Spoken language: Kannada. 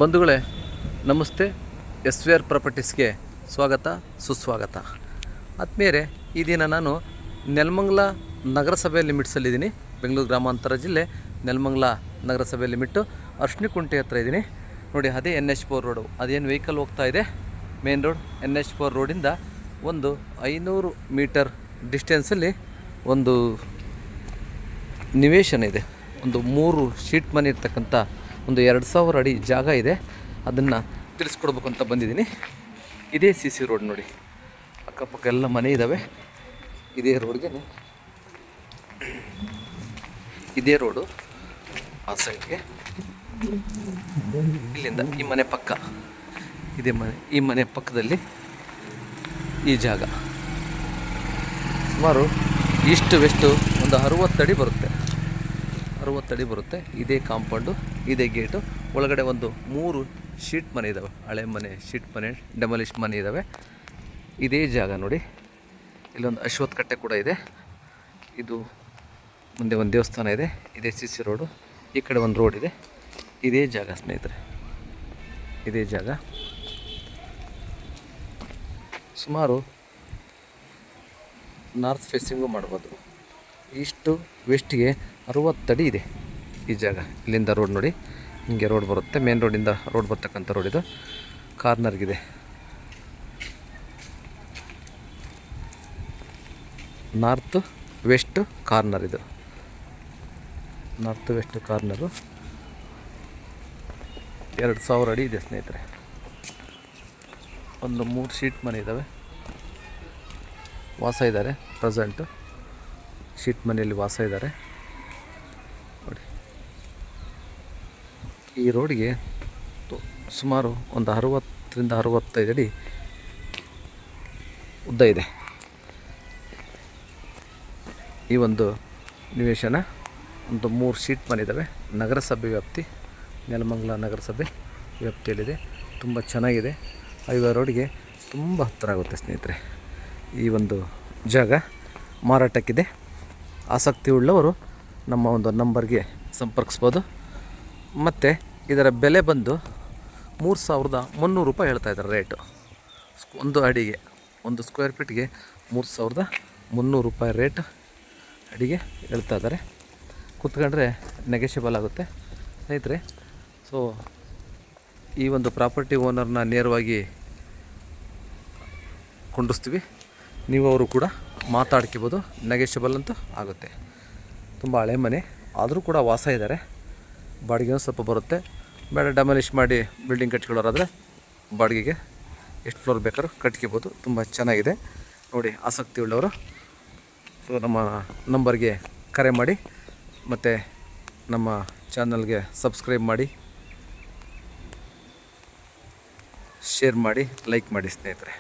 ಬಂಧುಗಳೇ ನಮಸ್ತೆ. ಎಸ್.ವಿ.ಆರ್ ಪ್ರಾಪರ್ಟೀಸ್ಗೆ ಸ್ವಾಗತ ಸುಸ್ವಾಗತ. ಆತ್ಮೀಯರೇ, ಈ ದಿನ ನಾನು ನೆಲಮಂಗಲ ನಗರಸಭೆ ಲಿಮಿಟ್ಸಲ್ಲಿದ್ದೀನಿ. ಬೆಂಗಳೂರು ಗ್ರಾಮಾಂತರ ಜಿಲ್ಲೆ ನೆಲಮಂಗಲ ನಗರಸಭೆ ಲಿಮಿಟ್ಟು ಅರ್ಶಿನಿಕುಂಟೆ ಹತ್ರ ಇದ್ದೀನಿ ನೋಡಿ. ಅದೇ NH4 ರೋಡು, ಅದೇನು ವೆಹಿಕಲ್ ಹೋಗ್ತಾ ಇದೆ ಮೇನ್ ರೋಡ್. NH4 ರೋಡಿಂದ ಒಂದು 500 ಮೀಟರ್ ಡಿಸ್ಟೆನ್ಸಲ್ಲಿ ಒಂದು ನಿವೇಶನ ಇದೆ. ಒಂದು 3 ಶೀಟ್ ಮನೆ ಇರ್ತಕ್ಕಂಥ ಒಂದು 2000 ಅಡಿ ಜಾಗ ಇದೆ. ಅದನ್ನು ತಿಳಿಸ್ಕೊಡ್ಬೇಕು ಅಂತ ಬಂದಿದ್ದೀನಿ. ಇದೇ CC ರೋಡ್ ನೋಡಿ, ಅಕ್ಕಪಕ್ಕ ಎಲ್ಲ ಮನೆ ಇದ್ದಾವೆ. ಇದೇ ರೋಡ್ಗೆ, ಇದೇ ರೋಡು ಆ ಸೈಡ್ಗೆ, ಇಲ್ಲಿಂದ ಈ ಮನೆ ಪಕ್ಕ, ಇದೇ ಮನೆ, ಈ ಮನೆ ಪಕ್ಕದಲ್ಲಿ ಈ ಜಾಗ ಸುಮಾರು ಈಸ್ಟ್ ವೆಸ್ಟು ಒಂದು 60 ಅಡಿ ಬರುತ್ತೆ. 60 ಅಡಿ ಬರುತ್ತೆ. ಇದೇ ಕಾಂಪೌಂಡು, ಇದೇ ಗೇಟು. ಒಳಗಡೆ ಒಂದು 3 ಶೀಟ್ ಮನೆ ಇದ್ದಾವೆ, ಹಳೆ ಮನೆ, ಶೀಟ್ ಮನೆ, ಡೆಮಾಲಿಷ್ ಮನೆ ಇದ್ದಾವೆ. ಇದೇ ಜಾಗ ನೋಡಿ. ಇಲ್ಲೊಂದು ಅಶ್ವತ್ಥ ಕಟ್ಟೆ ಕೂಡ ಇದೆ. ಇದು ಮುಂದೆ ಒಂದು ದೇವಸ್ಥಾನ ಇದೆ. ಇದೇ CC ರೋಡು. ಈ ಕಡೆ ಒಂದು ರೋಡ್ ಇದೆ. ಇದೇ ಜಾಗ ಸ್ನೇಹಿತರೆ, ಇದೇ ಜಾಗ. ಸುಮಾರು ನಾರ್ತ್ ಫೇಸಿಂಗು ಮಾಡ್ಬೋದು. ಈಸ್ಟು ವೆಸ್ಟಿಗೆ 60 ಅಡಿ ಇದೆ ಈ ಜಾಗ. ಇಲ್ಲಿಂದ ರೋಡ್ ನೋಡಿ, ಹಿಂಗೆ ರೋಡ್ ಬರುತ್ತೆ. ಮೇನ್ ರೋಡಿಂದ ರೋಡ್ ಬರ್ತಕ್ಕಂಥ ರೋಡ್ ಇದು. ಕಾರ್ನರ್ಗಿದೆ. ನಾರ್ತ್ ವೆಸ್ಟ್ ಕಾರ್ನರ್ ಇದು. ನಾರ್ತ್ ವೆಸ್ಟ್ ಕಾರ್ನರು 2000 ಅಡಿ ಇದೆ ಸ್ನೇಹಿತರೆ. ಒಂದು 3 ಶೀಟ್ ಮನೆ ಇದ್ದಾವೆ. ವಾಸ ಇದ್ದಾರೆ ಪ್ರೆಸೆಂಟು. ಶೀಟ್ ಮನೆಯಲ್ಲಿ ವಾಸ ಇದ್ದಾರೆ ನೋಡಿ. ಈ ರೋಡಿಗೆ ಸುಮಾರು ಒಂದು 60ರಿಂದ 65 ಅಡಿ ಉದ್ದ ಇದೆ. ಈ ಒಂದು ನಿವೇಶನ ಒಂದು 3 ಶೀಟ್ ಮನೆ ಇದ್ದಾವೆ. ನಗರಸಭೆ ವ್ಯಾಪ್ತಿ, ನೆಲಮಂಗಲ ನಗರಸಭೆ ವ್ಯಾಪ್ತಿಯಲ್ಲಿದೆ. ತುಂಬ ಚೆನ್ನಾಗಿದೆ. ಹೈವೇ ರೋಡಿಗೆ ತುಂಬ ಹತ್ತಿರ ಆಗುತ್ತೆ ಸ್ನೇಹಿತರೆ. ಈ ಒಂದು ಜಾಗ ಮಾರಾಟಕ್ಕಿದೆ. ಆಸಕ್ತಿ ಉಳ್ಳವರು ನಮ್ಮ ಒಂದು ನಂಬರ್ಗೆ ಸಂಪರ್ಕಿಸ್ಬೋದು. ಮತ್ತು ಇದರ ಬೆಲೆ ಬಂದು 3300 ರೂಪಾಯಿ ಹೇಳ್ತಾ ಇದ್ದಾರೆ ರೇಟು. ಒಂದು ಅಡಿಗೆ, ಒಂದು ಸ್ಕ್ವೇರ್ ಫೀಟ್ಗೆ 3300 ರೂಪಾಯಿ ರೇಟ್ ಅಡಿಗೆ ಹೇಳ್ತಾ ಇದ್ದಾರೆ. ಕೂತ್ಕೊಂಡ್ರೆ ನೆಗೆಷಿಬಲ್ ಆಗುತ್ತೆ ಸ್ನೇಹಿತರೆ. ಸೊ ಈ ಒಂದು ಪ್ರಾಪರ್ಟಿ ಓನರ್ನ ನೇರವಾಗಿ ಕೊಂಡಿಸ್ತೀವಿ. ನೀವು ಅವರು ಕೂಡ ಮಾತಾಡ್ಕೋಬೋದು. ನೆಗೆಷಿಬಲ್ ಅಂತೂ ಆಗುತ್ತೆ. ತುಂಬ ಹಳೆ ಮನೆ ಆದರೂ ಕೂಡ ವಾಸ ಇದ್ದಾರೆ. ಬಾಡಿಗೆನೂ ಸ್ವಲ್ಪ ಬರುತ್ತೆ. ಬೇಡ ಡೆಮಾಲಿಷ್ ಮಾಡಿ ಬಿಲ್ಡಿಂಗ್ ಕಟ್ಕೊಳ್ಳೋರಾದರೆ ಬಾಡಿಗೆಗೆ ಎಷ್ಟು ಫ್ಲೋರ್ ಬೇಕಾದ್ರೂ ಕಟ್ಕೋಬೋದು. ತುಂಬ ಚೆನ್ನಾಗಿದೆ ನೋಡಿ. ಆಸಕ್ತಿ ಉಳ್ಳವರು ಸೊ ನಮ್ಮ ನಂಬರ್ಗೆ ಕರೆ ಮಾಡಿ, ಮತ್ತು ನಮ್ಮ ಚಾನಲ್ಗೆ ಸಬ್ಸ್ಕ್ರೈಬ್ ಮಾಡಿ, ಶೇರ್ ಮಾಡಿ, ಲೈಕ್ ಮಾಡಿ ಸ್ನೇಹಿತರೆ.